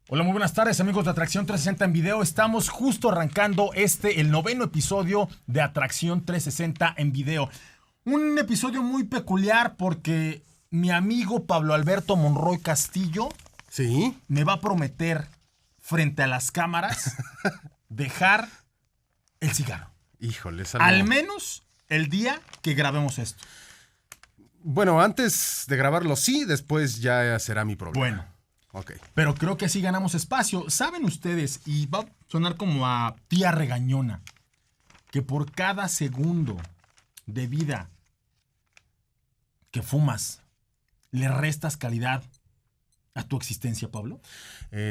Hola, muy buenas tardes, amigos de Atracción 360 en video. Estamos justo arrancando el 9º episodio de Atracción 360 en video. Un episodio muy peculiar porque mi amigo Pablo Alberto Monroy Castillo ¿Sí? me va a prometer frente a las cámaras dejar el cigarro. Híjole, Al menos el día que grabemos esto. Bueno, antes de grabarlo sí, después ya será mi problema. Bueno. Ok. Pero creo que así ganamos espacio. ¿Saben ustedes? Y va a sonar como a tía regañona. Que por cada segundo de vida que fumas, le restas calidad a tu existencia, Pablo.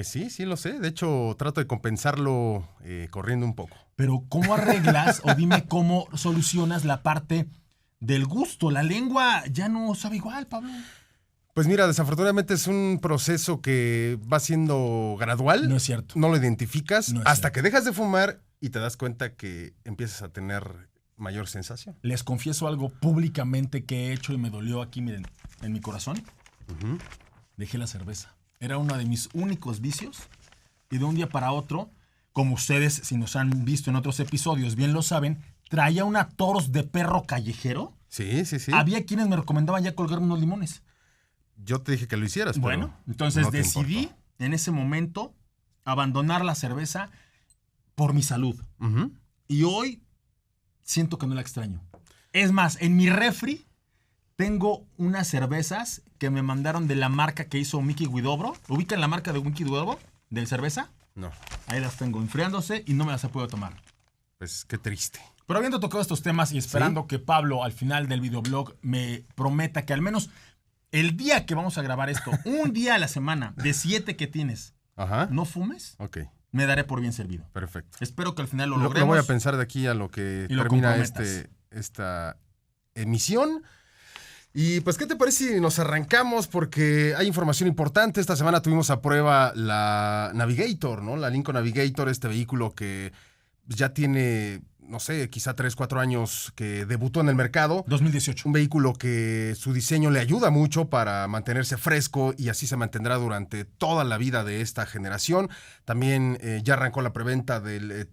Sí lo sé. De hecho, trato de compensarlo corriendo un poco. Pero ¿cómo arreglas o dime cómo solucionas la parte del gusto? La lengua ya no sabe igual, Pablo. Pues mira, desafortunadamente es un proceso que va siendo gradual. No es cierto. No lo identificas No es hasta cierto. que dejas de fumar y te das cuenta que empiezas a tener mayor sensación. Les confieso algo públicamente que he hecho y me dolió aquí, miren, en mi corazón. Uh-huh. Dejé la cerveza. Era uno de mis únicos vicios. Y de un día para otro, como ustedes, si nos han visto en otros episodios, bien lo saben, traía una Toros de perro callejero. Sí. Había quienes me recomendaban ya colgarme unos limones. Yo te dije que lo hicieras, Bueno, pero entonces no te decidí importó. en ese momento abandonar la cerveza por mi salud. Uh-huh. Y hoy siento que no la extraño. Es más, en mi refri tengo unas cervezas que me mandaron de la marca que hizo Mickey Guidobro. ¿Ubican la marca de Mickey Guidobro de cerveza? No, Ahí las tengo enfriándose y no me las he podido tomar. pues qué triste. Pero habiendo tocado estos temas y esperando que Pablo al final del videoblog me prometa que al menos el día que vamos a grabar esto, un día a la semana, de 7 que tienes, Ajá. no fumes, Ok, me daré por bien servido. perfecto. Espero que al final lo Lo logremos. voy a pensar de aquí a lo que y lo termina comprometas. esta emisión. Y pues, ¿qué te parece si nos arrancamos? Porque hay información importante. Esta semana tuvimos a prueba la Navigator, ¿no? La Lincoln Navigator, este vehículo que ya tiene, no sé, quizá 3, 4 años que debutó en el mercado. 2018. Un vehículo que su diseño le ayuda mucho para mantenerse fresco y así se mantendrá durante toda la vida de esta generación. También ya arrancó la preventa del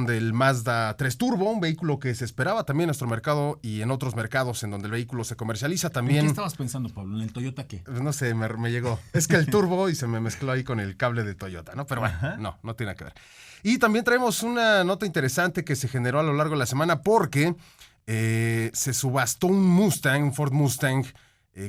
del Mazda 3 Turbo, un vehículo que se esperaba también en nuestro mercado y en otros mercados en donde el vehículo se comercializa ¿En también. qué estabas pensando, Pablo? ¿En el Toyota qué? No sé, me llegó. Es que el turbo y se me mezcló ahí con el cable de Toyota, ¿no? Pero bueno, Ajá. no tiene nada que ver. Y también traemos una nota interesante que se generó a lo largo de la semana porque se subastó un Ford Mustang,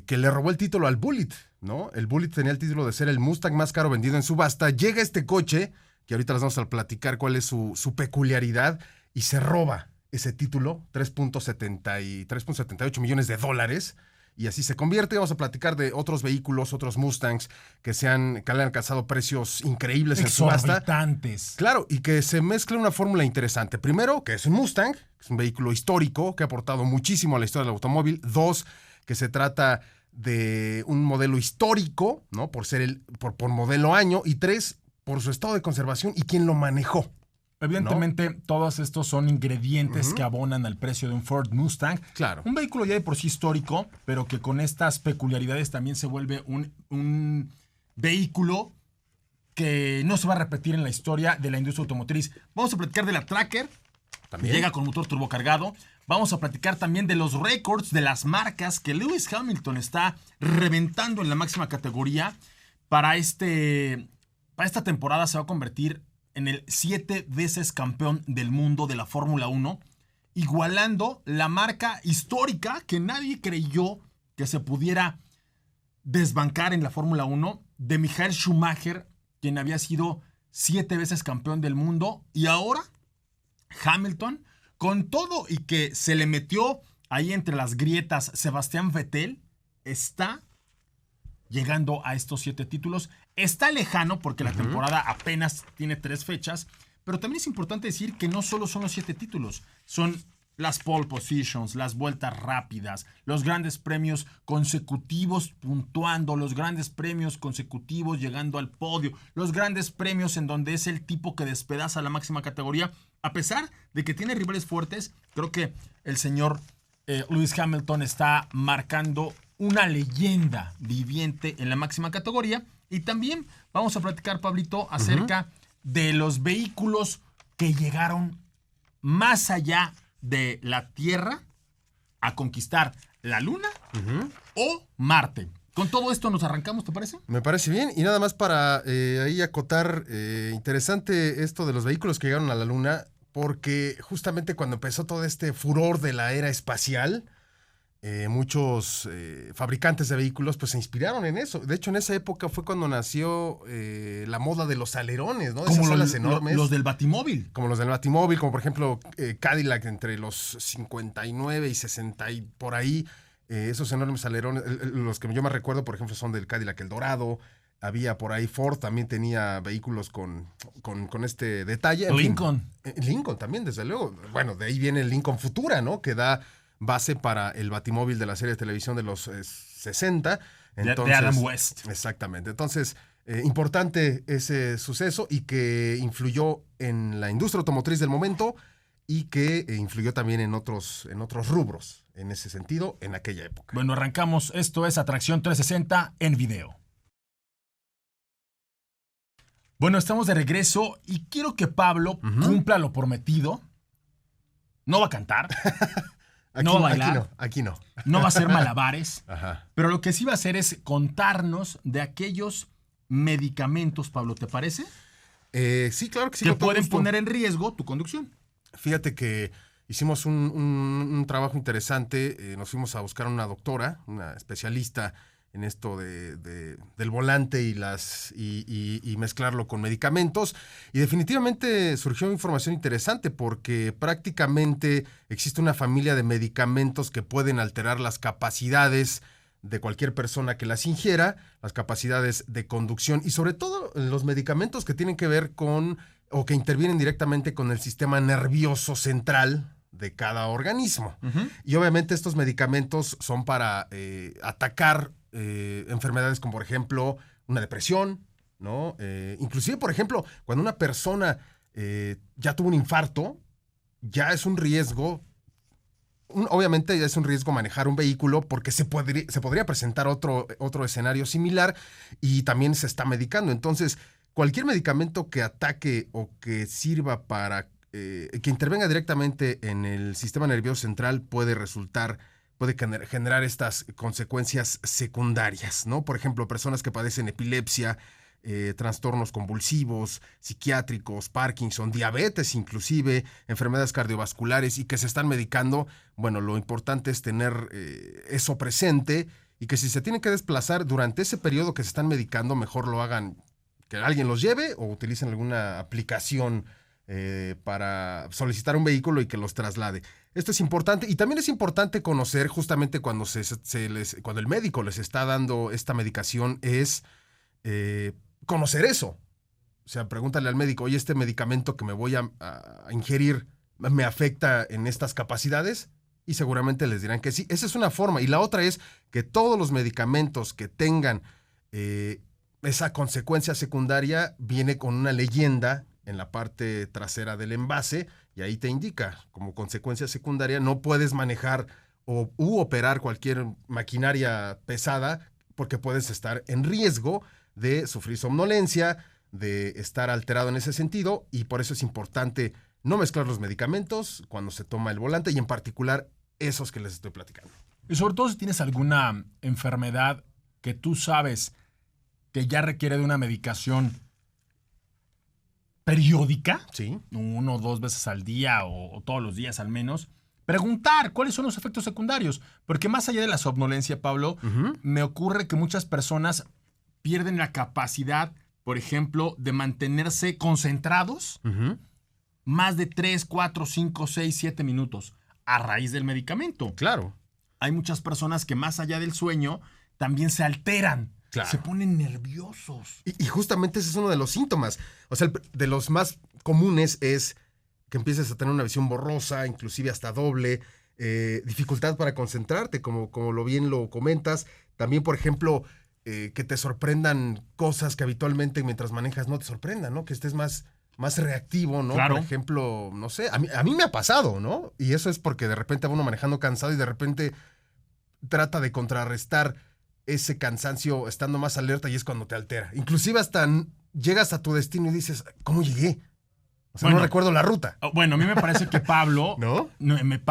que le robó el título al Bullitt, ¿no? El Bullitt tenía el título de ser el Mustang más caro vendido en subasta. Llega este coche, que ahorita les vamos a platicar cuál es su peculiaridad, y se roba ese título, 3.78 millones de dólares. Y así se convierte. Vamos a platicar de otros vehículos, otros Mustangs que le han alcanzado precios increíbles en subasta. Exorbitantes. Claro, y que se mezcla una fórmula interesante. Primero, que es un Mustang, que es un vehículo histórico que ha aportado muchísimo a la historia del automóvil. Dos, que se trata de un modelo histórico, ¿no? Por ser por modelo año. Y tres, por su estado de conservación y quién lo manejó. Evidentemente, todos estos son ingredientes que abonan al precio de un Ford Mustang. Claro. Un vehículo ya de por sí histórico, pero que con estas peculiaridades también se vuelve un vehículo que no se va a repetir en la historia de la industria automotriz. Vamos a platicar de la Tracker, que llega con motor turbocargado. Vamos a platicar también de los récords de las marcas que Lewis Hamilton está reventando en la máxima categoría. Para esta temporada se va a convertir en el 7 veces campeón del mundo de la Fórmula 1, igualando la marca histórica que nadie creyó que se pudiera desbancar en la Fórmula 1 de Michael Schumacher, quien había sido 7 veces campeón del mundo, y ahora Hamilton, con todo y que se le metió ahí entre las grietas Sebastián Vettel, está llegando a estos 7 títulos. Está lejano porque la temporada apenas tiene 3 fechas, pero también es importante decir que no solo son los 7 títulos, son las pole positions, las vueltas rápidas, los grandes premios consecutivos puntuando, los grandes premios consecutivos llegando al podio, los grandes premios en donde es el tipo que despedaza la máxima categoría. A pesar de que tiene rivales fuertes, creo que el señor Lewis Hamilton está marcando una leyenda viviente en la máxima categoría. Y también vamos a platicar, Pablito, acerca de los vehículos que llegaron más allá de la Tierra a conquistar la Luna o Marte. Con todo esto nos arrancamos, ¿te parece? Me parece bien. Y nada más para ahí acotar, interesante esto de los vehículos que llegaron a la Luna, porque justamente cuando empezó todo este furor de la era espacial, muchos fabricantes de vehículos pues se inspiraron en eso. De hecho, en esa época fue cuando nació la moda de los alerones, ¿no? De Como esas alas enormes. los del Batimóvil. Como los del Batimóvil, como por ejemplo Cadillac entre los 59 y 60 y por ahí. Esos enormes alerones, los que yo más recuerdo, por ejemplo, son del Cadillac El Dorado. Había por ahí Ford, también tenía vehículos con este detalle. Lincoln. Lincoln también, desde luego. Bueno, de ahí viene el Lincoln Futura, ¿no? Que da base para el Batimóvil de la serie de televisión de los 60. Entonces, de Adam West. Exactamente. Entonces, importante ese suceso y que influyó en la industria automotriz del momento y que influyó también en otros rubros, en ese sentido, en aquella época. Bueno, arrancamos. Esto es Atracción 360 en video. Bueno, estamos de regreso y quiero que Pablo cumpla lo prometido. No va a cantar. No va a bailar. Aquí no. No va a hacer malabares. Ajá. Pero lo que sí va a hacer es contarnos de aquellos medicamentos, Pablo, ¿te parece? Sí, claro que sí. Que pueden poner en riesgo tu conducción. Fíjate que hicimos un trabajo interesante. Nos fuimos a buscar a una doctora, una especialista en esto del volante y mezclarlo con medicamentos. Y definitivamente surgió información interesante porque prácticamente existe una familia de medicamentos que pueden alterar las capacidades de cualquier persona que las ingiera, las capacidades de conducción y sobre todo los medicamentos que tienen que ver con o que intervienen directamente con el sistema nervioso central de cada organismo. Y obviamente estos medicamentos son para atacar enfermedades como por ejemplo una depresión, ¿no? Inclusive, por ejemplo, cuando una persona ya tuvo un infarto, ya es un riesgo. Obviamente ya es un riesgo manejar un vehículo porque se podría presentar otro escenario similar y también se está medicando. Entonces, cualquier medicamento que ataque o que sirva para que intervenga directamente en el sistema nervioso central puede generar estas consecuencias secundarias, ¿no? Por ejemplo, personas que padecen epilepsia, trastornos convulsivos, psiquiátricos, Parkinson, diabetes inclusive, enfermedades cardiovasculares y que se están medicando. Bueno, lo importante es tener eso presente y que si se tienen que desplazar durante ese periodo que se están medicando, mejor lo hagan, que alguien los lleve o utilicen alguna aplicación para solicitar un vehículo y que los traslade. Esto es importante y también es importante conocer justamente cuando cuando el médico les está dando esta medicación es conocer eso. O sea, pregúntale al médico, oye, este medicamento que me voy a ingerir me afecta en estas capacidades y seguramente les dirán que sí. Esa es una forma. Y la otra es que todos los medicamentos que tengan esa consecuencia secundaria viene con una leyenda en la parte trasera del envase y ahí te indica, como consecuencia secundaria, no puedes manejar u operar cualquier maquinaria pesada porque puedes estar en riesgo de sufrir somnolencia, de estar alterado en ese sentido y por eso es importante no mezclar los medicamentos cuando se toma el volante y en particular esos que les estoy platicando. Y sobre todo si tienes alguna enfermedad que tú sabes que ya requiere de una medicación periódica, sí, 1 o 2 veces al día o todos los días al menos, preguntar cuáles son los efectos secundarios, porque más allá de la somnolencia, Pablo, me ocurre que muchas personas pierden la capacidad, por ejemplo, de mantenerse concentrados más de 3, 4, 5, 6, 7 minutos a raíz del medicamento. Claro. Hay muchas personas que más allá del sueño también se alteran. Claro. Se ponen nerviosos. Y justamente ese es uno de los síntomas. O sea, de los más comunes es que empieces a tener una visión borrosa, inclusive hasta doble, dificultad para concentrarte, como lo bien lo comentas. También, por ejemplo, que te sorprendan cosas que habitualmente mientras manejas no te sorprendan, ¿no? Que estés más reactivo, ¿no? Claro. Por ejemplo, no sé, a mí me ha pasado, ¿no? Y eso es porque de repente va uno manejando cansado y de repente trata de contrarrestar ese cansancio estando más alerta y es cuando te altera. Inclusive hasta llegas a tu destino y dices, ¿cómo llegué? O sea, Bueno, no recuerdo la ruta. Bueno, a mí me parece que Pablo ¿No?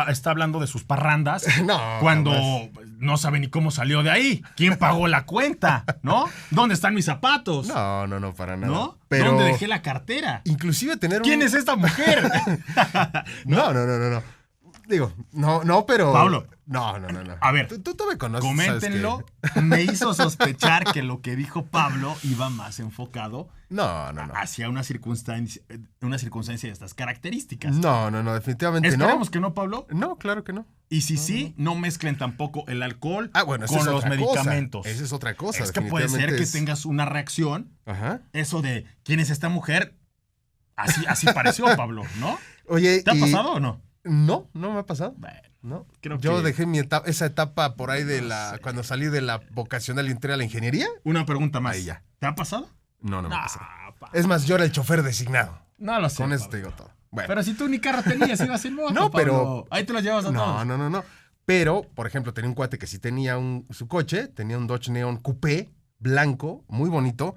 está hablando de sus parrandas No, cuando jamás. no sabe ni cómo salió de ahí. ¿Quién pagó la cuenta? ¿No? ¿Dónde están mis zapatos? No, para nada. ¿No? Pero ¿Dónde dejé la cartera? inclusive tener ¿Quién es esta mujer? No. Digo, no, pero... Pablo. No. A ver, Tú me conoces. Coméntenlo. Me hizo sospechar que lo que dijo Pablo iba más enfocado No. hacia una circunstancia de estas características. No, definitivamente Esperemos que no, Pablo. No, claro que no. Y si sí, no mezclen tampoco el alcohol Bueno, esa con es los otra medicamentos. cosa. Esa es otra cosa. Es que puede ser que definitivamente tengas una reacción. Ajá. Eso de ¿quién es esta mujer? Así pareció, Pablo, ¿no? Oye, ¿Te ha pasado o no? No me ha pasado. Bueno, No. creo Yo que- dejé esa etapa por ahí cuando salí de la vocacional y entré a la ingeniería. una pregunta más. Ahí ya. ¿Te ha pasado? No me No, ha pasado. pa- Es más, yo era el chofer designado. no lo sé. Con eso Pablo. te digo todo. Bueno. Pero si tú ni carro tenías, ibas en moto, No, pero- Pablo. Ahí te los llevas a todos. No. Pero, por ejemplo, tenía un cuate que sí tenía su coche, tenía un Dodge Neon Coupé blanco, muy bonito,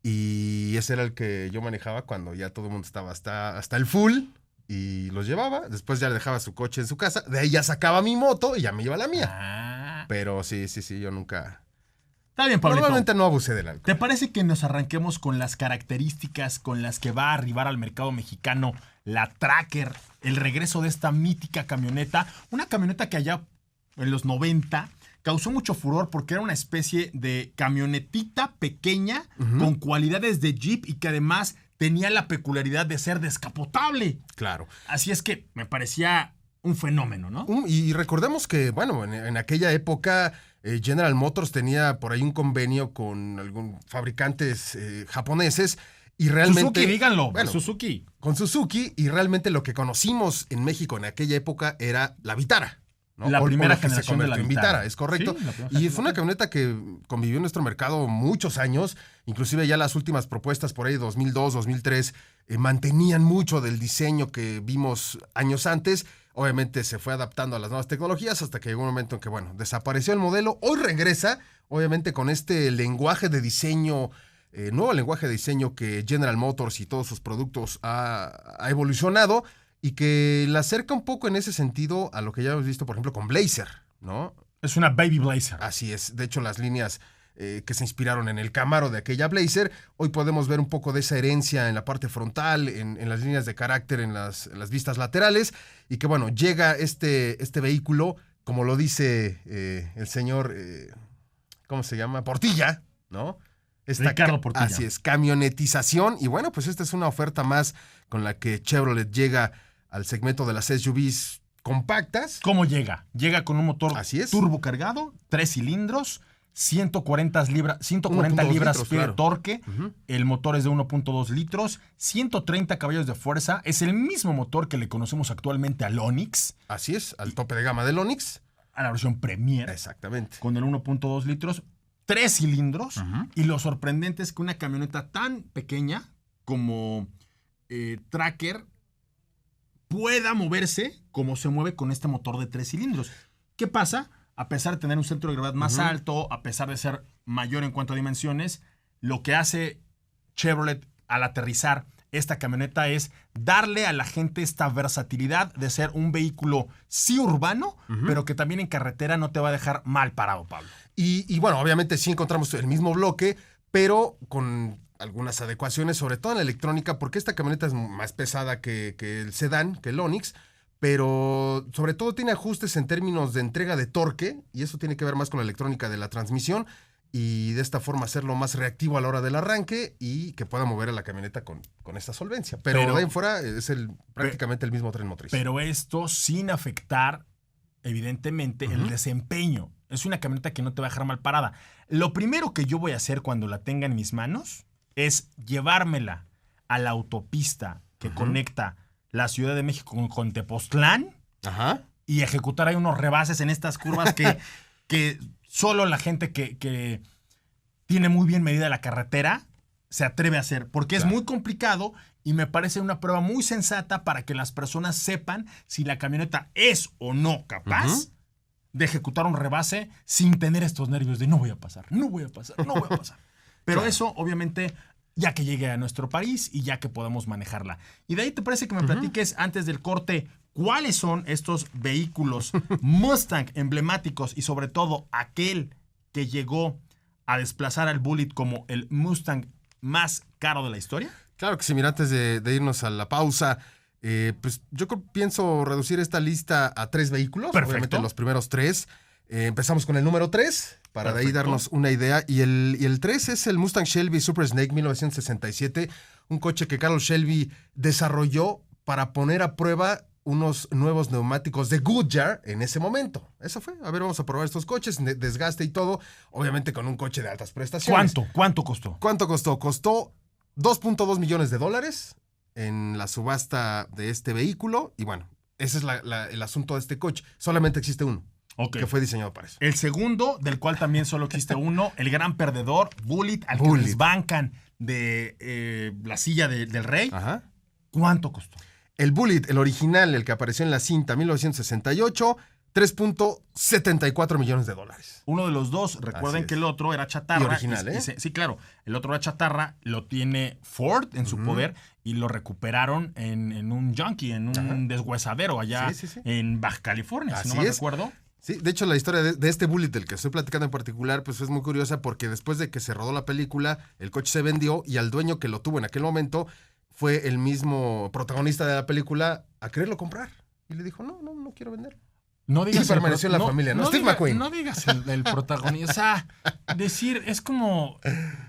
y ese era el que yo manejaba cuando ya todo el mundo estaba hasta el full, y los llevaba, después ya le dejaba su coche en su casa, de ahí ya sacaba mi moto y ya me iba la mía. Ah, Pero sí, yo nunca... está bien, Pablo. Normalmente no abusé del alcohol. ¿Te parece que nos arranquemos con las características con las que va a arribar al mercado mexicano la Tracker, el regreso de esta mítica camioneta? Una camioneta que allá en los 90 causó mucho furor porque era una especie de camionetita pequeña con cualidades de Jeep y que además tenía la peculiaridad de ser descapotable. Claro. Así es que me parecía un fenómeno, ¿no? Y recordemos que, bueno, en aquella época General Motors tenía por ahí un convenio con algunos fabricantes japoneses y realmente... Suzuki, díganlo. Bueno, Suzuki. con Suzuki, y realmente lo que conocimos en México en aquella época era la Vitara, ¿no? La primera lo que se generación de la convirtió en Vitara. Es correcto. Sí, la primera Y generación. fue una camioneta que convivió en nuestro mercado muchos años, inclusive ya las últimas propuestas por ahí 2002, 2003, mantenían mucho del diseño que vimos años antes. Obviamente se fue adaptando a las nuevas tecnologías hasta que llegó un momento en que, bueno, desapareció el modelo. Hoy regresa, obviamente, con este lenguaje de diseño, nuevo lenguaje de diseño que General Motors y todos sus productos ha evolucionado y que la acerca un poco en ese sentido a lo que ya hemos visto, por ejemplo, con Blazer, ¿no? Es una Baby Blazer. Así es. De hecho, las líneas que se inspiraron en el Camaro de aquella Blazer, hoy podemos ver un poco de esa herencia en la parte frontal, en las líneas de carácter, en las vistas laterales, y que, bueno, llega este vehículo, como lo dice el señor, ¿cómo se llama? Portilla, ¿no? Ricardo Portilla. Así es, camionetización, y bueno, pues esta es una oferta más con la que Chevrolet llega al segmento de las SUVs compactas. ¿Cómo llega? Llega con un motor Así es. turbo cargado, 3 cilindros, 140 libras 1.2 litros, pie de claro. torque. El motor es de 1.2 litros, 130 caballos de fuerza. Es el mismo motor que le conocemos actualmente al Onix, Así es, al tope de gama del Onix. a la versión Premier, Exactamente. con el 1.2 litros, 3 cilindros. Y lo sorprendente es que una camioneta tan pequeña como Tracker pueda moverse como se mueve con este motor de 3 cilindros. ¿Qué pasa? A pesar de tener un centro de gravedad más alto, a pesar de ser mayor en cuanto a dimensiones, lo que hace Chevrolet al aterrizar esta camioneta es darle a la gente esta versatilidad de ser un vehículo sí urbano, pero que también en carretera no te va a dejar mal parado, Pablo. Y bueno, obviamente sí encontramos el mismo bloque, pero con algunas adecuaciones, sobre todo en la electrónica, porque esta camioneta es más pesada que el sedán, que el Onix, pero sobre todo tiene ajustes en términos de entrega de torque, y eso tiene que ver más con la electrónica de la transmisión, y de esta forma hacerlo más reactivo a la hora del arranque y que pueda mover a la camioneta con esta solvencia. Pero de ahí en fuera es prácticamente el mismo tren motriz. Pero esto sin afectar, evidentemente, el desempeño. Es una camioneta que no te va a dejar mal parada. Lo primero que yo voy a hacer cuando la tenga en mis manos es llevármela a la autopista que conecta la Ciudad de México con Tepoztlán Ajá. y ejecutar ahí unos rebases en estas curvas que solo la gente que tiene muy bien medida la carretera se atreve a hacer, porque es muy complicado y me parece una prueba muy sensata para que las personas sepan si la camioneta es o no capaz de ejecutar un rebase sin tener estos nervios de no voy a pasar, no voy a pasar, no voy a pasar. Pero Claro. eso, obviamente, ya que llegue a nuestro país y ya que podamos manejarla. Y de ahí te parece que me platiques antes del corte cuáles son estos vehículos Mustang emblemáticos y sobre todo aquel que llegó a desplazar al Bullitt como el Mustang más caro de la historia. Claro que sí, mira, antes de irnos a la pausa, pues yo pienso reducir esta lista a 3 vehículos. Perfecto. Obviamente los primeros 3. Empezamos con el número 3, para de ahí Perfecto. darnos una idea. Y el 3 es el Mustang Shelby Super Snake 1967, un coche que Carroll Shelby desarrolló para poner a prueba unos nuevos neumáticos de Goodyear en ese momento. Eso fue. A ver, vamos a probar estos coches, desgaste y todo. Obviamente con un coche de altas prestaciones. ¿Cuánto costó? ¿Cuánto costó? Costó $2.2 millones en la subasta de este vehículo. Y bueno, ese es el asunto de este coche. Solamente existe uno, Ok. que fue diseñado para eso. El segundo, del cual también solo existe uno, el gran perdedor, Bullitt, al que Bullitt. desbancan de la silla del rey. Ajá. ¿Cuánto costó? El Bullitt, el original, el que apareció en la cinta 1968, $3.74 millones. Uno de los dos, recuerden Así que es. el otro era chatarra. Y original, ¿eh? Sí, claro. El otro era chatarra, lo tiene Ford en su poder y lo recuperaron en un junkie, en un deshuesadero allá Sí, sí, sí. en Baja California, si no Así mal es. recuerdo. Sí, de hecho la historia de este Bullitt del que estoy platicando en particular pues es muy curiosa porque después de que se rodó la película, el coche se vendió y al dueño que lo tuvo en aquel momento fue el mismo protagonista de la película a quererlo comprar. Y le dijo, no quiero vender. No digas Y permaneció en la familia, ¿no? Steve McQueen. No digas el protagonista. O sea, decir, es como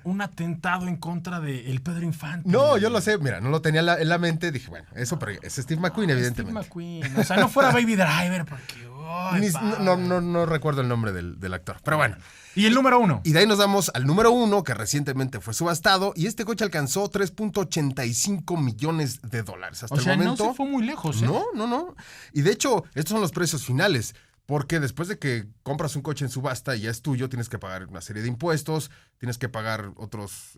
un atentado en contra de el Pedro Infante. No, yo lo sé, mira, no lo tenía en la mente, dije, bueno, eso, pero es Steve McQueen, evidentemente. Steve McQueen. O sea, no fuera Baby Driver, porque... ay, No recuerdo el nombre del actor, pero bueno. Y el número 1. Y de ahí nos vamos al número 1, que recientemente fue subastado, y este coche alcanzó $3.85 millones. Hasta O sea, el momento. no se fue muy lejos, ¿eh? No. Y de hecho, estos son los precios finales, porque después de que compras un coche en subasta y ya es tuyo, tienes que pagar una serie de impuestos, tienes que pagar otras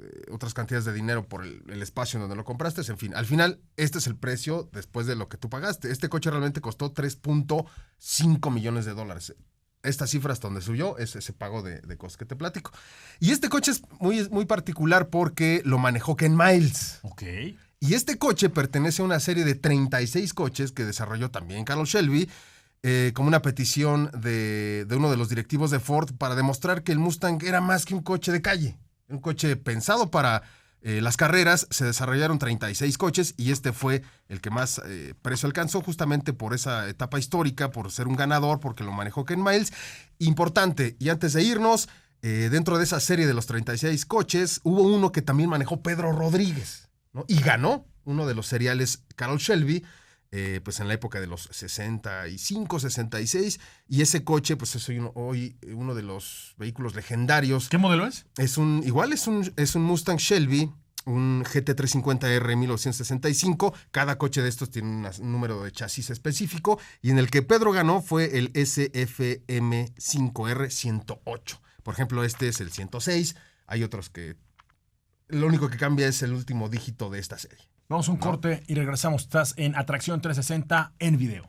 cantidades de dinero por el espacio en donde lo compraste, en fin. Al final, este es el precio después de lo que tú pagaste. Este coche realmente costó $3.5 millones. Esta cifra hasta donde subió es ese pago de cosas que te platico. Y este coche es muy particular porque lo manejó Ken Miles. Ok. Y este coche pertenece a una serie de 36 coches que desarrolló también Carroll Shelby, como una petición de uno de los directivos de Ford para demostrar que el Mustang era más que un coche de calle. Un coche pensado para las carreras. Se desarrollaron 36 coches y este fue el que más precio alcanzó justamente por esa etapa histórica, por ser un ganador, porque lo manejó Ken Miles. Importante, y antes de irnos, dentro de esa serie de los 36 coches, hubo uno que también manejó Pedro Rodríguez, ¿no? Y ganó uno de los seriales Carroll Shelby, pues en la época de los 65, 66, y ese coche pues es hoy uno de los vehículos legendarios. ¿Qué modelo es? Es un Mustang Shelby, un GT350R 1965. Cada coche de estos tiene un número de chasis específico, y en el que Pedro ganó fue el SFM5R 108. Por ejemplo, este es el 106. Hay otros que lo único que cambia es el último dígito de esta serie. Vamos a un corte y regresamos. Estás en Atracción 360 en video.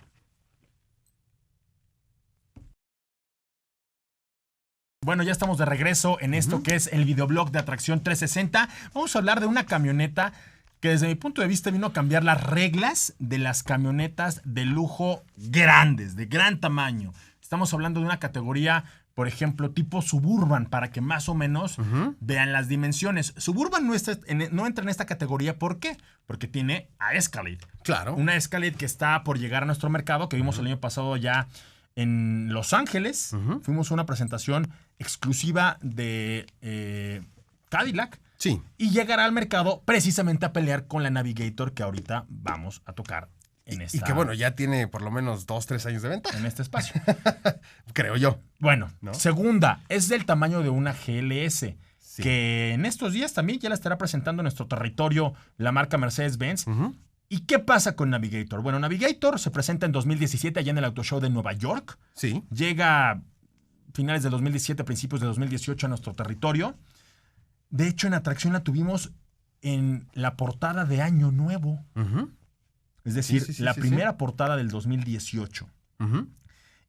Bueno, ya estamos de regreso en esto que es el videoblog de Atracción 360. Vamos a hablar de una camioneta que desde mi punto de vista vino a cambiar las reglas de las camionetas de lujo grandes, de gran tamaño. Estamos hablando de una categoría, por ejemplo, tipo Suburban, para que más o menos vean las dimensiones. Suburban no entra en esta categoría. ¿Por qué? Porque tiene a Escalade. Claro. Una Escalade que está por llegar a nuestro mercado, que vimos el año pasado ya en Los Ángeles. Fuimos a una presentación exclusiva de Cadillac. Sí. Y llegará al mercado precisamente a pelear con la Navigator que ahorita vamos a tocar en esta... Y que bueno, ya tiene por lo menos 2-3 años de venta. En este espacio. Creo yo. Bueno, ¿No? segunda, es del tamaño de una GLS, que en estos días también ya la estará presentando en nuestro territorio la marca Mercedes-Benz. ¿Y qué pasa con Navigator? Bueno, Navigator se presenta en 2017 allá en el Auto Show de Nueva York. Sí. Llega a finales de 2017, principios de 2018 a nuestro territorio. De hecho, en Atracción la tuvimos en la portada de Año Nuevo. Es decir, la primera portada del 2018.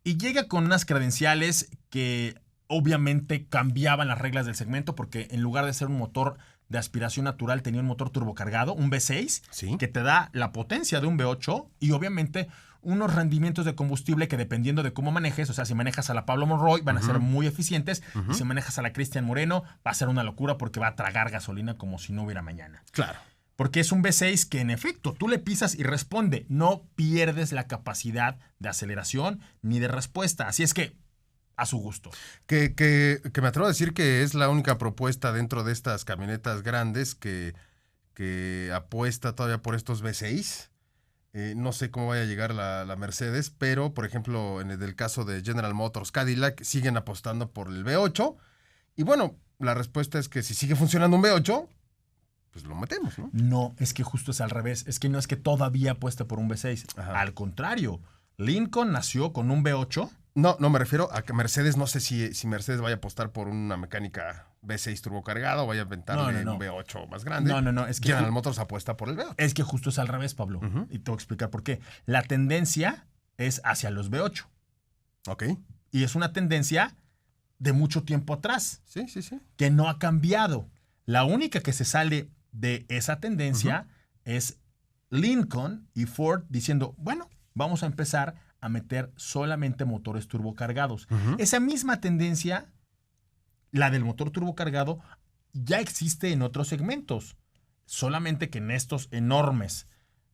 y llega con unas credenciales que obviamente cambiaban las reglas del segmento porque en lugar de ser un motor de aspiración natural tenía un motor turbocargado, un V6, Sí. que te da la potencia de un V8 y obviamente unos rendimientos de combustible que dependiendo de cómo manejes, o sea, si manejas a la Pablo Monroy van a ser muy eficientes y si manejas a la Cristian Moreno va a ser una locura porque va a tragar gasolina como si no hubiera mañana. Claro. Porque es un V6 que en efecto tú le pisas y responde, no pierdes la capacidad de aceleración ni de respuesta, así es que a su gusto. Que me atrevo a decir que es la única propuesta dentro de estas camionetas grandes que apuesta todavía por estos V6. No sé cómo vaya a llegar la Mercedes, pero por ejemplo en el caso de General Motors, Cadillac, siguen apostando por el V8. Y bueno, la respuesta es que si sigue funcionando un V8, pues lo metemos, ¿no? No, es que justo es al revés. Es que no es que todavía apueste por un V6. Ajá. Al contrario, Lincoln nació con un V8. No, me refiero a que Mercedes, no sé si Mercedes vaya a apostar por una mecánica V6 turbocargada o vaya a inventarle No. un V8 más grande. No, es que General Motors apuesta por el V8. Es que justo es al revés, Pablo. Y te voy a explicar por qué. La tendencia es hacia los V8. Ok. Y es una tendencia de mucho tiempo atrás, Sí. que no ha cambiado. La única que se sale de esa tendencia es Lincoln y Ford diciendo, bueno, vamos a empezar a meter solamente motores turbocargados. Esa misma tendencia, la del motor turbocargado, ya existe en otros segmentos. Solamente que en estos enormes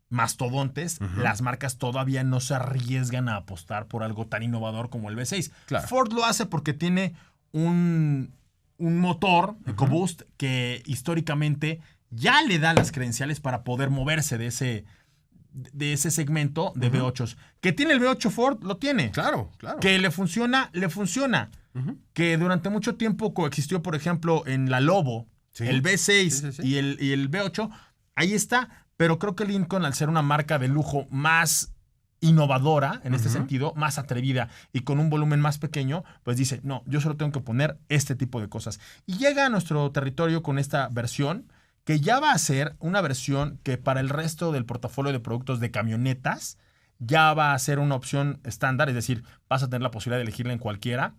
mastodontes, las marcas todavía no se arriesgan a apostar por algo tan innovador como el V6. Claro. Ford lo hace porque tiene un motor EcoBoost que históricamente ya le da las credenciales para poder moverse de ese segmento de V8s. ¿Que tiene el V8 Ford? Lo tiene. Claro. ¿Que le funciona? Le funciona. Que durante mucho tiempo coexistió, por ejemplo, en la Lobo, Sí. el V6 Sí. y el V8. Ahí está. Pero creo que Lincoln, al ser una marca de lujo más innovadora en este sentido, más atrevida y con un volumen más pequeño, pues dice, no, yo solo tengo que poner este tipo de cosas. Y llega a nuestro territorio con esta versión que ya va a ser una versión que para el resto del portafolio de productos de camionetas ya va a ser una opción estándar, es decir, vas a tener la posibilidad de elegirla en cualquiera,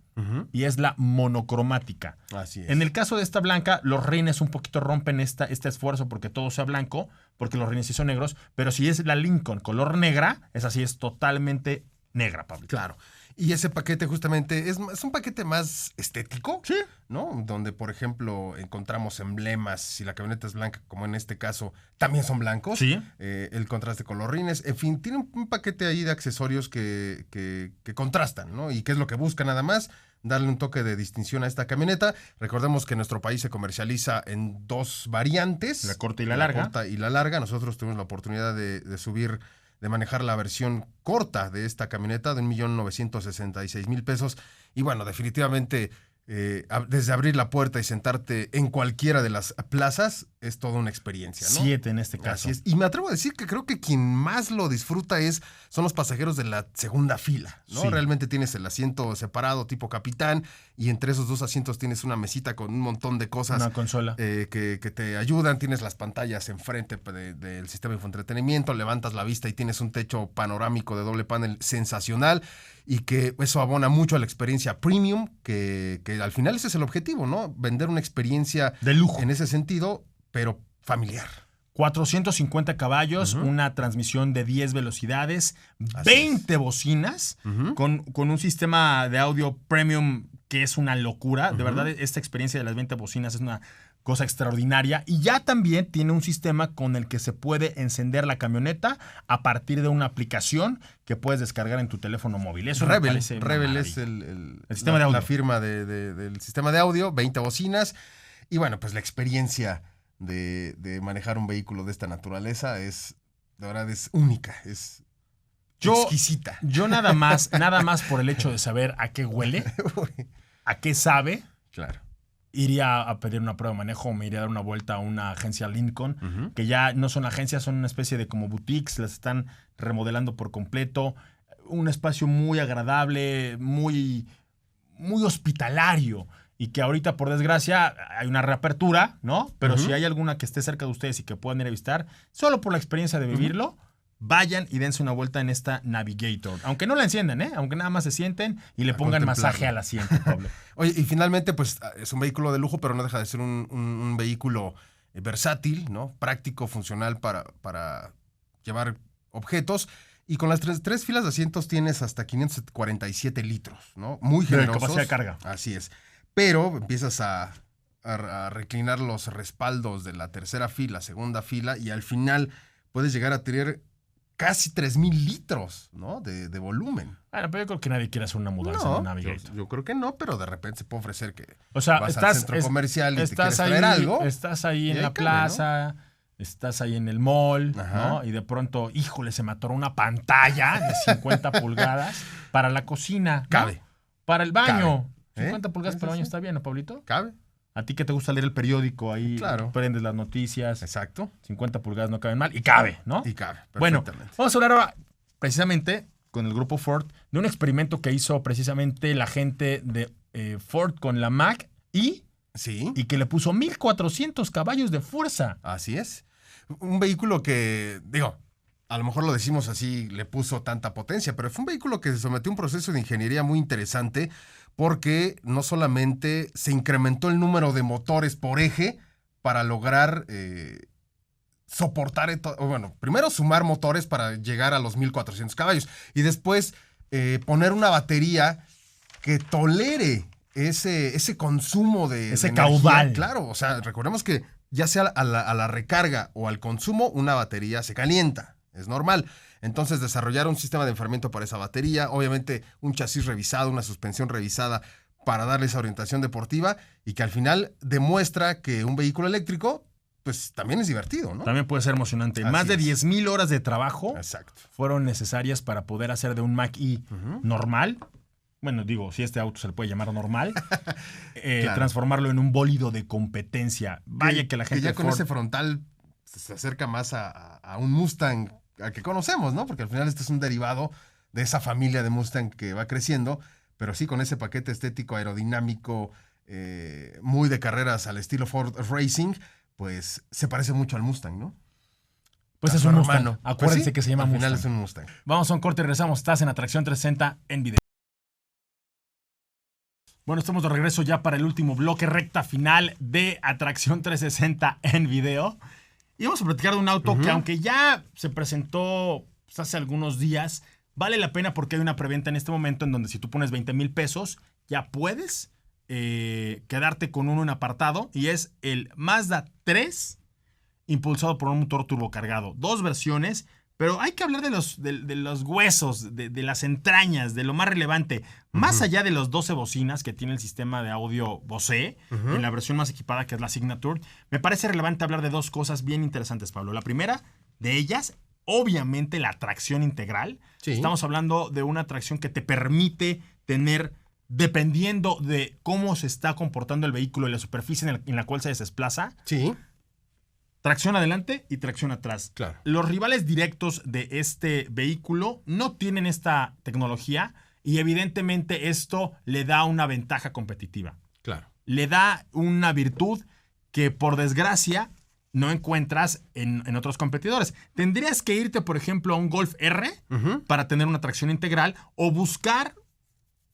y es la monocromática. Así es. En el caso de esta blanca, los rines un poquito rompen este esfuerzo porque todo sea blanco, porque los rines sí son negros, pero si es la Lincoln color negra, esa sí es totalmente negra, Pablo. Claro. Y ese paquete justamente es un paquete más estético, Sí. ¿no? Donde, por ejemplo, encontramos emblemas, si la camioneta es blanca, como en este caso, también son blancos. Sí. El contraste con los rines. En fin, tiene un paquete ahí de accesorios que contrastan, ¿no? Y que es lo que busca nada más, darle un toque de distinción a esta camioneta. Recordemos que en nuestro país se comercializa en dos variantes. La corta y la larga. Corta y la larga. Nosotros tuvimos la oportunidad de subir, de manejar la versión corta de esta camioneta de 1,966,000 pesos. Y bueno, definitivamente, desde abrir la puerta y sentarte en cualquiera de las plazas, es toda una experiencia, ¿no? 7 en este caso. Así es. Y me atrevo a decir que creo que quien más lo disfruta son los pasajeros de la segunda fila, ¿no? Sí. Realmente tienes el asiento separado tipo capitán y entre esos dos asientos tienes una mesita con un montón de cosas Una consola. que te ayudan. Tienes las pantallas enfrente del sistema de infoentretenimiento, levantas la vista y tienes un techo panorámico de doble panel sensacional y que eso abona mucho a la experiencia premium, que al final ese es el objetivo, ¿no? Vender una experiencia De lujo. en ese sentido, pero familiar. 450 caballos, una transmisión de 10 velocidades, Así 20 bocinas, con un sistema de audio premium que es una locura. De verdad, esta experiencia de las 20 bocinas es una cosa extraordinaria. Y ya también tiene un sistema con el que se puede encender la camioneta a partir de una aplicación que puedes descargar en tu teléfono móvil. Eso me parece una Rebel es maravilla. el sistema de audio. la firma del sistema de audio, 20 bocinas. Y bueno, pues la experiencia de manejar un vehículo de esta naturaleza de verdad es única, es exquisita. Yo nada más por el hecho de saber a qué huele, a qué sabe, Claro. iría a pedir una prueba de manejo o me iría a dar una vuelta a una agencia Lincoln, que ya no son agencias, son una especie de como boutiques, las están remodelando por completo. Un espacio muy agradable, muy, muy hospitalario. Y que ahorita, por desgracia, hay una reapertura, ¿no? Pero si hay alguna que esté cerca de ustedes y que puedan ir a visitar, solo por la experiencia de vivirlo, vayan y dense una vuelta en esta Navigator. Aunque no la enciendan, aunque nada más se sienten y le A pongan contemplarla. masaje al asiento, Pablo. Oye, y finalmente, pues es un vehículo de lujo, pero no deja de ser un vehículo versátil, ¿no? Práctico, funcional para llevar objetos. Y con las tres filas de asientos tienes hasta 547 litros, ¿no? Muy De generosos. capacidad de carga. Así es. Pero empiezas a reclinar los respaldos de la tercera fila, segunda fila, y al final puedes llegar a tener casi 3,000 litros, ¿no? De volumen. Bueno, pero yo creo que nadie quiere hacer una mudanza en un Navigator. Yo creo que no, pero de repente se puede ofrecer que O sea, vas al centro comercial y te quieres ahí, traer algo. estás ahí y en ahí la cabe, plaza, estás ahí en el mall, Ajá. ¿no? Y de pronto, híjole, se me atoró una pantalla de 50 pulgadas para la cocina. ¿no? Cabe. Para el baño. Cabe. 50 pulgadas Sí, para el sí, baño sí. está bien, ¿no, Pablito? ¿Cabe? A ti que te gusta leer el periódico, ahí Claro. prendes las noticias. Exacto. 50 pulgadas no caben mal y cabe, ¿no? Y cabe, Bueno, perfectamente. vamos a hablar ahora precisamente con el grupo Ford de un experimento que hizo precisamente la gente de Ford con la Mach-E Sí, y que le puso 1,400 caballos de fuerza. así es. Un vehículo que, digo, a lo mejor lo decimos así, le puso tanta potencia, pero fue un vehículo que se sometió a un proceso de ingeniería muy interesante porque no solamente se incrementó el número de motores por eje para lograr soportar, bueno, primero sumar motores para llegar a los 1,400 caballos y después poner una batería que tolere ese consumo de Ese energía. caudal. Claro, o sea, recordemos que ya sea a la recarga o al consumo, una batería se calienta, es normal. Entonces desarrollar un sistema de enfriamiento para esa batería, obviamente un chasis revisado, una suspensión revisada para darle esa orientación deportiva y que al final demuestra que un vehículo eléctrico pues también es divertido, ¿no? También puede ser emocionante. Así Más de es. 10,000 horas de trabajo Exacto. fueron necesarias para poder hacer de un Mach-E normal. Bueno, digo, si este auto se le puede llamar normal, Claro. transformarlo en un bólido de competencia. Vaya que la gente ya de con Ford- ese frontal se acerca más a un Mustang al que conocemos, ¿no? Porque al final este es un derivado de esa familia de Mustang que va creciendo, pero sí con ese paquete estético aerodinámico muy de carreras al estilo Ford Racing, pues se parece mucho al Mustang, ¿no? Pues A es su un Mustang. hermano. Pues Acuérdense sí, que se llama al Mustang. final es un Mustang. Vamos a un corte y regresamos. Estás en Atracción 360 en video. Bueno, estamos de regreso ya para el último bloque, recta final de Atracción 360 en video. Y vamos a platicar de un auto que aunque ya se presentó pues, hace algunos días, vale la pena porque hay una preventa en este momento en donde si tú pones 20,000 pesos, ya puedes quedarte con uno en apartado. Y es el Mazda 3 impulsado por un motor turbocargado. Dos versiones, pero hay que hablar de los huesos, de las entrañas, de lo más relevante. Más allá de los 12 bocinas que tiene el sistema de audio Bose, en la versión más equipada que es la Signature, me parece relevante hablar de dos cosas bien interesantes, Pablo. La primera de ellas, obviamente la tracción integral. Sí. Estamos hablando de una tracción que te permite tener, dependiendo de cómo se está comportando el vehículo y la superficie en la cual se desplaza, Sí, tracción adelante y tracción atrás. claro. Los rivales directos de este vehículo no tienen esta tecnología y evidentemente esto le da una ventaja competitiva. Claro. Le da una virtud que por desgracia no encuentras en otros competidores. Tendrías que irte, por ejemplo, a un Golf R para tener una tracción integral o buscar,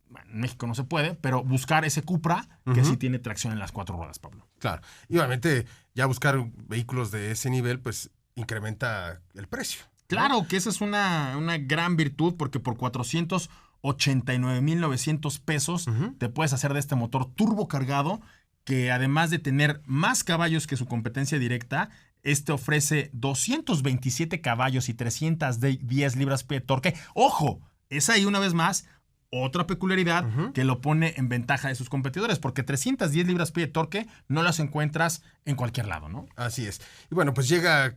bueno, en México no se puede, pero buscar ese Cupra que sí tiene tracción en las 4 ruedas, Pablo. Claro. Y obviamente ya buscar vehículos de ese nivel pues incrementa el precio. Claro que esa es una gran virtud porque por 489,900 pesos te puedes hacer de este motor turbo cargado que además de tener más caballos que su competencia directa, este ofrece 227 caballos y 310 libras-pie de torque. ¡Ojo! Es ahí una vez más otra peculiaridad que lo pone en ventaja de sus competidores, porque 310 libras-pie de torque no las encuentras en cualquier lado, ¿no? Así es. Y bueno, pues llega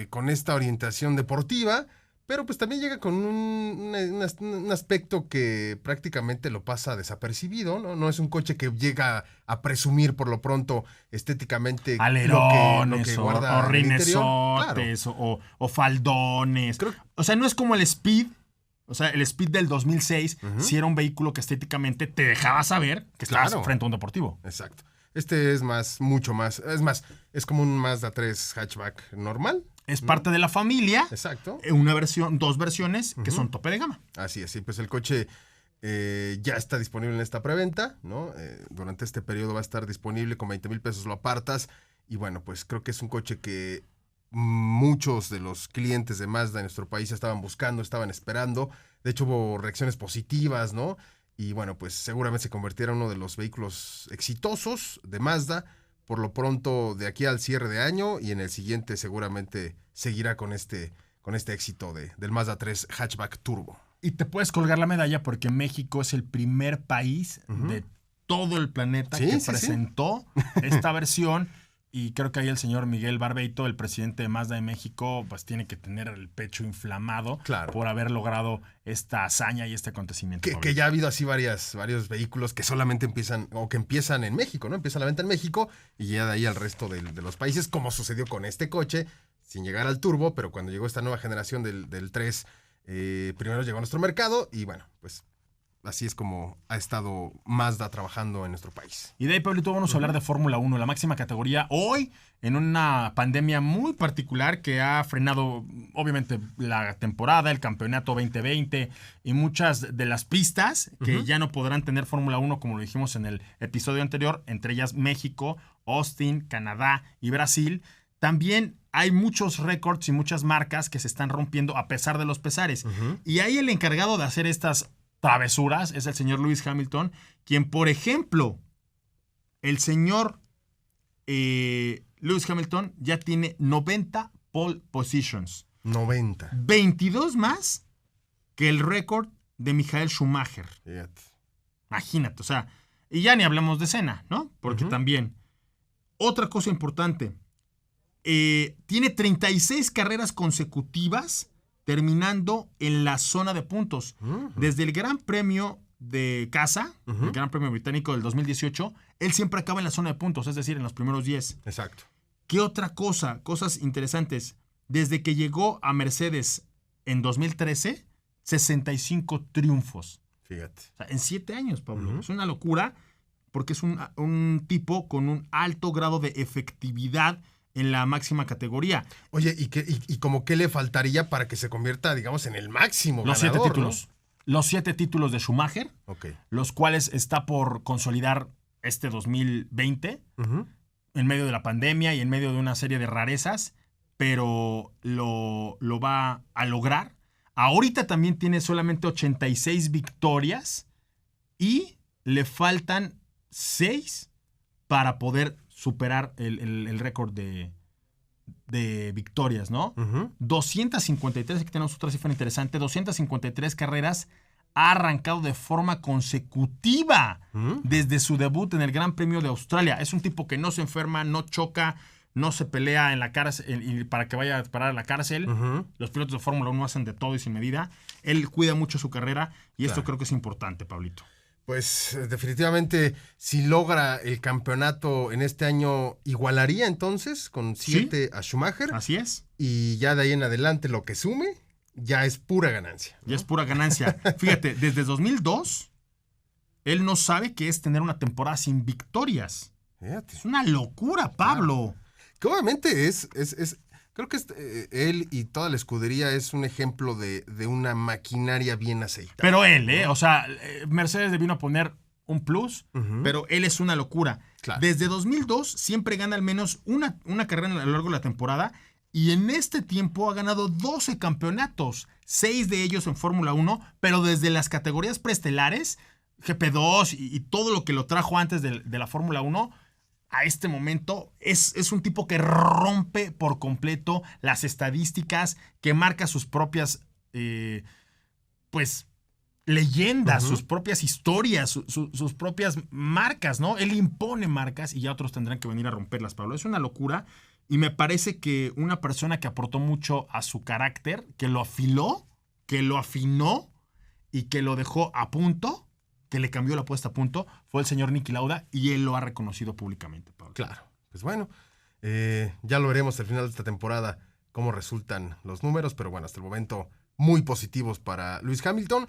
con esta orientación deportiva, pero pues también llega con un aspecto que prácticamente lo pasa desapercibido, ¿no? No es un coche que llega a presumir por lo pronto estéticamente Alerones lo que o guarda en el interior. Claro. rinesotes o faldones. O sea, no es como el Speed. O sea, el Speed del 2006 sí era un vehículo que estéticamente te dejaba saber que estabas frente a un deportivo. Exacto. Este es mucho más, es más, es como un Mazda 3 hatchback normal. Es parte de la familia. Exacto. Dos versiones que son tope de gama. Así es, sí, pues el coche ya está disponible en esta preventa, ¿no? Durante este periodo va a estar disponible, con 20 mil pesos lo apartas. Y bueno, pues creo que es un coche que muchos de los clientes de Mazda en nuestro país estaban buscando, estaban esperando. De hecho, hubo reacciones positivas, ¿no? Y bueno, pues seguramente se convertirá en uno de los vehículos exitosos de Mazda. Por lo pronto, de aquí al cierre de año, y en el siguiente seguramente seguirá con este éxito del Mazda 3 Hatchback Turbo. Y te puedes colgar la medalla porque México es el primer país de todo el planeta que presentó esta versión. Y creo que ahí el señor Miguel Barbeito, el presidente de Mazda de México, pues tiene que tener el pecho inflamado por haber logrado esta hazaña y este acontecimiento. Que ya ha habido así varios vehículos que solamente empiezan en México, ¿no? Empieza la venta en México y ya de ahí al resto de los países, como sucedió con este coche, sin llegar al turbo, pero cuando llegó esta nueva generación del 3, primero llegó a nuestro mercado y bueno, pues así es como ha estado Mazda trabajando en nuestro país. Y de ahí, Pablito, vamos a hablar de Fórmula 1, la máxima categoría. Hoy, en una pandemia muy particular que ha frenado, obviamente, la temporada, el campeonato 2020 y muchas de las pistas que ya no podrán tener Fórmula 1, como lo dijimos en el episodio anterior, entre ellas México, Austin, Canadá y Brasil. También hay muchos récords y muchas marcas que se están rompiendo a pesar de los pesares. Y ahí el encargado de hacer estas travesuras es el señor Lewis Hamilton, quien, por ejemplo, el señor Lewis Hamilton ya tiene 90 pole positions. 90. 22 más que el récord de Michael Schumacher. Fíjate. Imagínate, o sea, y ya ni hablamos de Senna, ¿no? Porque también, otra cosa importante, tiene 36 carreras consecutivas terminando en la zona de puntos. Desde el Gran Premio de casa, el Gran Premio Británico del 2018, él siempre acaba en la zona de puntos, es decir, en los primeros 10. Exacto. ¿Qué otra cosa? Cosas interesantes. Desde que llegó a Mercedes en 2013, 65 triunfos. Fíjate. O sea, en 7 años, Pablo. Es una locura porque es un tipo con un alto grado de efectividad en la máxima categoría. Oye, ¿y como qué le faltaría para que se convierta, digamos, en el máximo los ganador, 7 títulos. ¿No? Los 7 títulos de Schumacher, los cuales está por consolidar este 2020, en medio de la pandemia y en medio de una serie de rarezas, pero lo va a lograr. Ahorita también tiene solamente 86 victorias y le faltan 6 para poder superar el récord de victorias, ¿no? 253, aquí tenemos otra cifra interesante, 253 carreras ha arrancado de forma consecutiva desde su debut en el Gran Premio de Australia. Es un tipo que no se enferma, no choca, no se pelea en la cárcel para que vaya a parar a la cárcel. Los pilotos de Fórmula 1 hacen de todo y sin medida. Él cuida mucho su carrera y esto creo que es importante, Pablito. Pues definitivamente, si logra el campeonato en este año, igualaría entonces con 7 a Schumacher. Así es. Y ya de ahí en adelante lo que sume ya es pura ganancia, ¿no? Ya es pura ganancia. Fíjate, desde 2002, él no sabe qué es tener una temporada sin victorias. Fíjate. Es una locura, Pablo. Claro. Que obviamente creo que él y toda la escudería es un ejemplo de una maquinaria bien aceitada. Pero él, o sea, Mercedes debió poner un plus, pero él es una locura. Claro. Desde 2002 siempre gana al menos una carrera a lo largo de la temporada y en este tiempo ha ganado 12 campeonatos, 6 de ellos en Fórmula 1, pero desde las categorías preestelares, GP2 y todo lo que lo trajo antes de la Fórmula 1, a este momento es un tipo que rompe por completo las estadísticas, que marca sus propias leyendas, sus propias historias, sus propias marcas, ¿no? Él impone marcas y ya otros tendrán que venir a romperlas, Pablo. Es una locura y me parece que una persona que aportó mucho a su carácter, que lo afiló, que lo afinó y que lo dejó a punto, que le cambió la puesta a punto, fue el señor Niki Lauda y él lo ha reconocido públicamente, Pablo. Claro, pues bueno, ya lo veremos al final de esta temporada cómo resultan los números, pero bueno, hasta el momento muy positivos para Lewis Hamilton.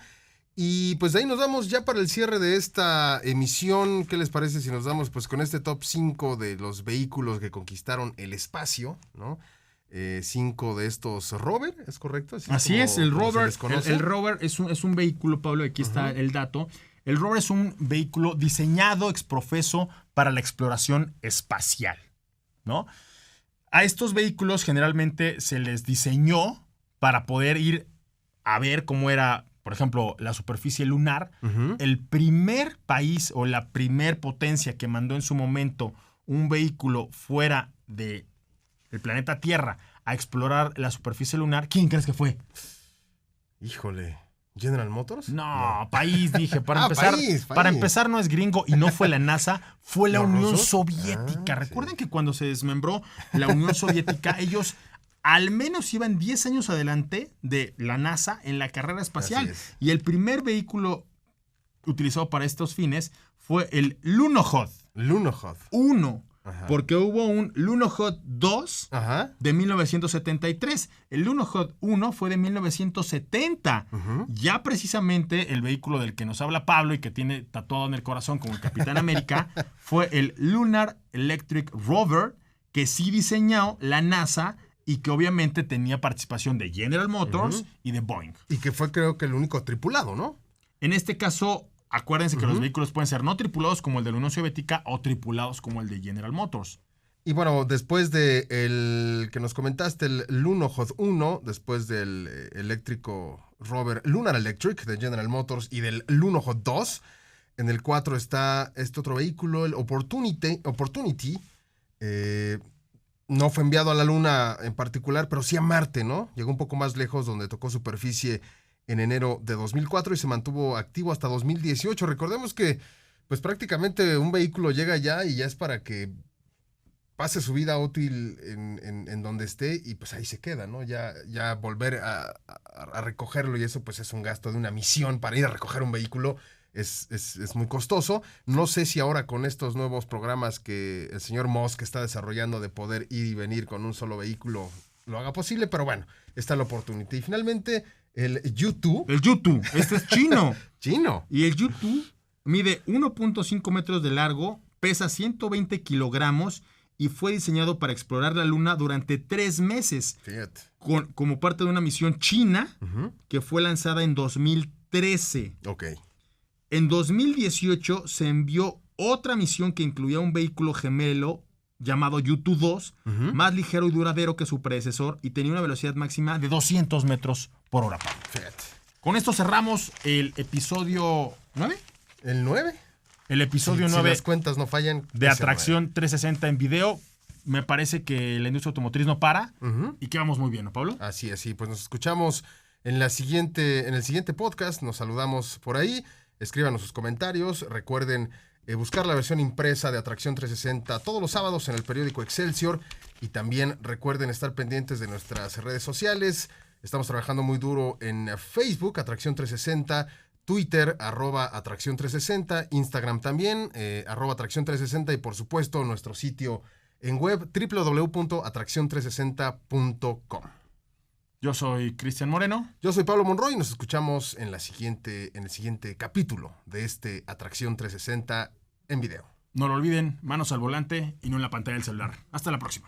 Y pues de ahí nos vamos ya para el cierre de esta emisión. ¿Qué les parece si nos damos pues con este top 5 de los vehículos que conquistaron el espacio, ¿no? 5 de estos Rover, ¿es correcto? Así es, el Rover. El Rover es un vehículo, Pablo, aquí está el dato. El Rover es un vehículo diseñado exprofeso para la exploración espacial, ¿no? A estos vehículos generalmente se les diseñó para poder ir a ver cómo era, por ejemplo, la superficie lunar. El primer país o la primer potencia que mandó en su momento un vehículo fuera del planeta Tierra a explorar la superficie lunar, ¿quién crees que fue? Híjole, ¿General Motors? No, país, dije. Para empezar, país. Para empezar no es gringo y no fue la NASA, fue la Unión rusos? Soviética. Recuerden que cuando se desmembró la Unión Soviética, ellos al menos iban 10 años adelante de la NASA en la carrera espacial. Y el primer vehículo utilizado para estos fines fue el Lunokhod. Lunokhod 1. Porque hubo un Lunokhod 2 de 1973. El Lunokhod 1 fue de 1970. Ya precisamente el vehículo del que nos habla Pablo y que tiene tatuado en el corazón como el Capitán América fue el Lunar Electric Rover, que sí diseñó la NASA y que obviamente tenía participación de General Motors y de Boeing. Y que fue, creo que, el único tripulado, ¿no? En este caso, acuérdense que los vehículos pueden ser no tripulados como el de la Unión Soviética o tripulados como el de General Motors. Y bueno, después de el que nos comentaste, el Lunokhod 1, después del eléctrico Rover Lunar Electric de General Motors y del Lunokhod 2, en el 4 está este otro vehículo, el Opportunity. No fue enviado a la Luna en particular, pero sí a Marte, ¿no? Llegó un poco más lejos, donde tocó superficie en enero de 2004 y se mantuvo activo hasta 2018. Recordemos que pues prácticamente un vehículo llega ya y ya es para que pase su vida útil en donde esté y pues ahí se queda, ¿no? Ya volver a recogerlo y eso pues es un gasto de una misión para ir a recoger un vehículo. Es muy costoso. No sé si ahora con estos nuevos programas que el señor Musk está desarrollando de poder ir y venir con un solo vehículo lo haga posible, pero bueno, está la oportunidad. Y finalmente, el U2. El U2, este es chino. Chino. Y el U2 mide 1.5 metros de largo, pesa 120 kilogramos y fue diseñado para explorar la Luna durante 3 meses. Fíjate. Como parte de una misión china que fue lanzada en 2013. Ok. En 2018 se envió otra misión que incluía un vehículo gemelo llamado U2-2, más ligero y duradero que su predecesor y tenía una velocidad máxima de 200 metros por hora. Fíjate. Con esto cerramos el episodio 9. ¿El 9? El episodio si 9 las cuentas no fallan. de Atracción 360 en video. Me parece que la industria automotriz no para y que vamos muy bien, ¿no, Pablo? Así es, sí. Pues nos escuchamos en el siguiente podcast. Nos saludamos por ahí. Escríbanos sus comentarios. Recuerden buscar la versión impresa de Atracción 360 todos los sábados en el periódico Excelsior. Y también recuerden estar pendientes de nuestras redes sociales. Estamos trabajando muy duro en Facebook, Atracción 360, Twitter, @Atracción 360, Instagram también, @Atracción 360 y por supuesto nuestro sitio en web www.atraccion360.com. Yo soy Cristian Moreno. Yo soy Pablo Monroy y nos escuchamos en el siguiente capítulo de este Atracción 360 en video. No lo olviden, manos al volante y no en la pantalla del celular. Hasta la próxima.